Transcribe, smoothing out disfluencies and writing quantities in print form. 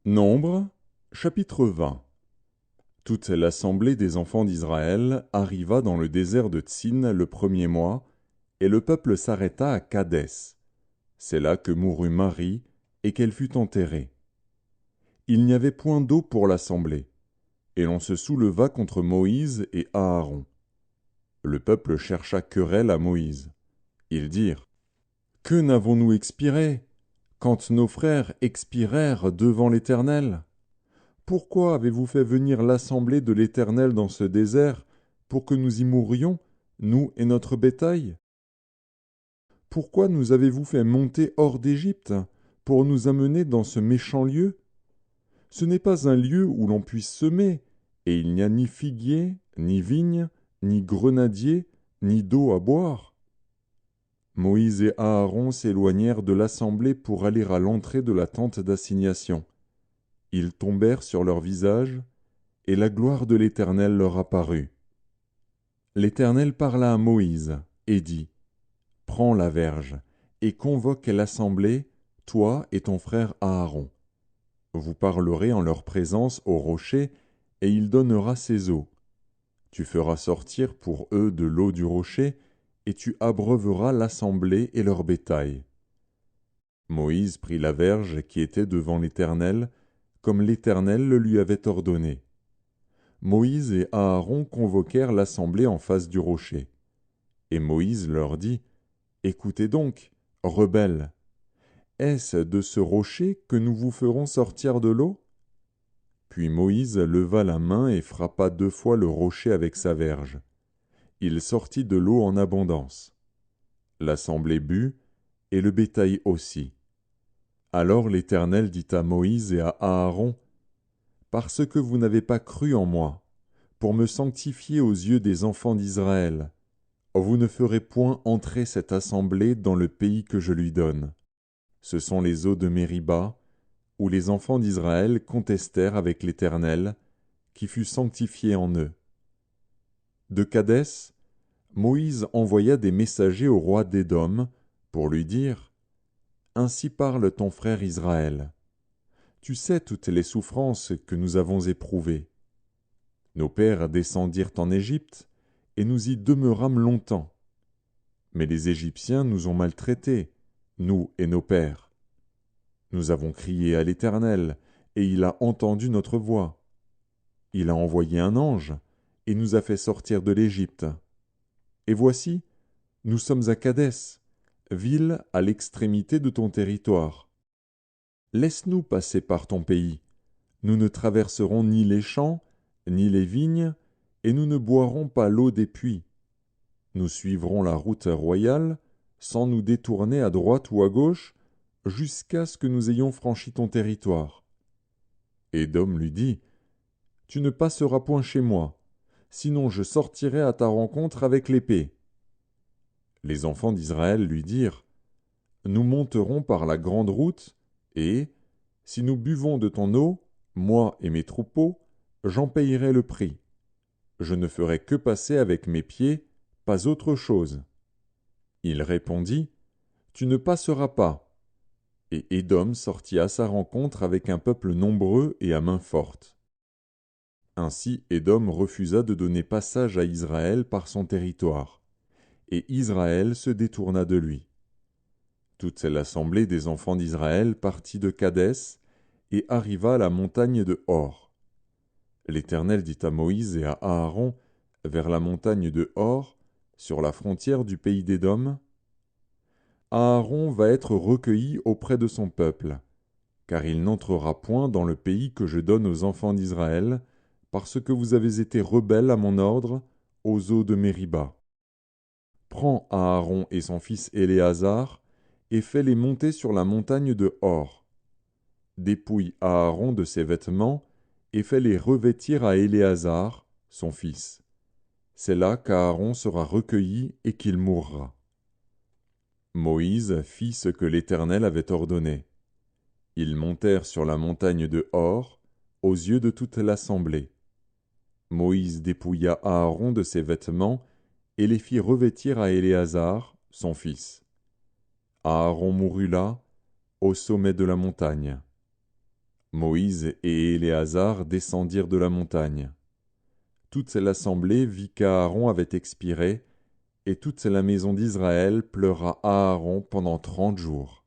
Nombre, chapitre 20. Toute l'assemblée des enfants d'Israël arriva dans le désert de Tsin le premier mois, et le peuple s'arrêta à Kadès. C'est là que mourut Marie, et qu'elle fut enterrée. Il n'y avait point d'eau pour l'assemblée, et l'on se souleva contre Moïse et Aaron. Le peuple chercha querelle à Moïse. Ils dirent: Que n'avons-nous expiré, quand nos frères expirèrent devant l'Éternel? Pourquoi avez-vous fait venir l'assemblée de l'Éternel dans ce désert, pour que nous y mourions, nous et notre bétail? Pourquoi nous avez-vous fait monter hors d'Égypte, pour nous amener dans ce méchant lieu? Ce n'est pas un lieu où l'on puisse semer, et il n'y a ni figuier, ni vigne, ni grenadier, ni d'eau à boire. Moïse et Aaron s'éloignèrent de l'assemblée pour aller à l'entrée de la tente d'assignation. Ils tombèrent sur leurs visages, et la gloire de l'Éternel leur apparut. L'Éternel parla à Moïse, et dit: Prends la verge, et convoque l'assemblée, toi et ton frère Aaron. Vous parlerez en leur présence au rocher, et il donnera ses eaux. Tu feras sortir pour eux de l'eau du rocher, et tu abreuveras l'assemblée et leur bétail. Moïse prit la verge qui était devant l'Éternel, comme l'Éternel le lui avait ordonné. Moïse et Aaron convoquèrent l'assemblée en face du rocher. Et Moïse leur dit: Écoutez donc, rebelles, est-ce de ce rocher que nous vous ferons sortir de l'eau? Puis Moïse leva la main et frappa 2 fois le rocher avec sa verge. Il sortit de l'eau en abondance. L'assemblée but, et le bétail aussi. Alors l'Éternel dit à Moïse et à Aaron: Parce que vous n'avez pas cru en moi, pour me sanctifier aux yeux des enfants d'Israël, vous ne ferez point entrer cette assemblée dans le pays que je lui donne. Ce sont les eaux de Mériba, où les enfants d'Israël contestèrent avec l'Éternel, qui fut sanctifié en eux. De Kadès, Moïse envoya des messagers au roi d'Édom pour lui dire: Ainsi parle ton frère Israël. Tu sais toutes les souffrances que nous avons éprouvées. Nos pères descendirent en Égypte, et nous y demeurâmes longtemps. Mais les Égyptiens nous ont maltraités, nous et nos pères. Nous avons crié à l'Éternel, et il a entendu notre voix. Il a envoyé un ange, et nous a fait sortir de l'Égypte. Et voici, nous sommes à Kadès, ville à l'extrémité de ton territoire. Laisse-nous passer par ton pays. Nous ne traverserons ni les champs, ni les vignes, et nous ne boirons pas l'eau des puits. Nous suivrons la route royale, sans nous détourner à droite ou à gauche, jusqu'à ce que nous ayons franchi ton territoire. Édom lui dit: Tu ne passeras point chez moi, sinon je sortirai à ta rencontre avec l'épée. Les enfants d'Israël lui dirent: Nous monterons par la grande route, et, si nous buvons de ton eau, moi et mes troupeaux, j'en payerai le prix. Je ne ferai que passer avec mes pieds, pas autre chose. Il répondit: Tu ne passeras pas. Et Édom sortit à sa rencontre avec un peuple nombreux et à main forte. Ainsi Édom refusa de donner passage à Israël par son territoire, et Israël se détourna de lui. Toute l'assemblée des enfants d'Israël partit de Kadès et arriva à la montagne de Hor. L'Éternel dit à Moïse et à Aaron, vers la montagne de Hor, sur la frontière du pays d'Édom: Aaron va être recueilli auprès de son peuple, car il n'entrera point dans le pays que je donne aux enfants d'Israël, parce que vous avez été rebelles à mon ordre, aux eaux de Mériba. Prends Aaron et son fils Éléazar, et fais-les monter sur la montagne de Hor. Dépouille Aaron de ses vêtements, et fais-les revêtir à Éléazar, son fils. C'est là qu'Aaron sera recueilli et qu'il mourra. Moïse fit ce que l'Éternel avait ordonné. Ils montèrent sur la montagne de Hor, aux yeux de toute l'assemblée. Moïse dépouilla Aaron de ses vêtements et les fit revêtir à Éléazar, son fils. Aaron mourut là, au sommet de la montagne. Moïse et Éléazar descendirent de la montagne. Toute l'assemblée vit qu'Aaron avait expiré, et toute la maison d'Israël pleura Aaron pendant 30 jours.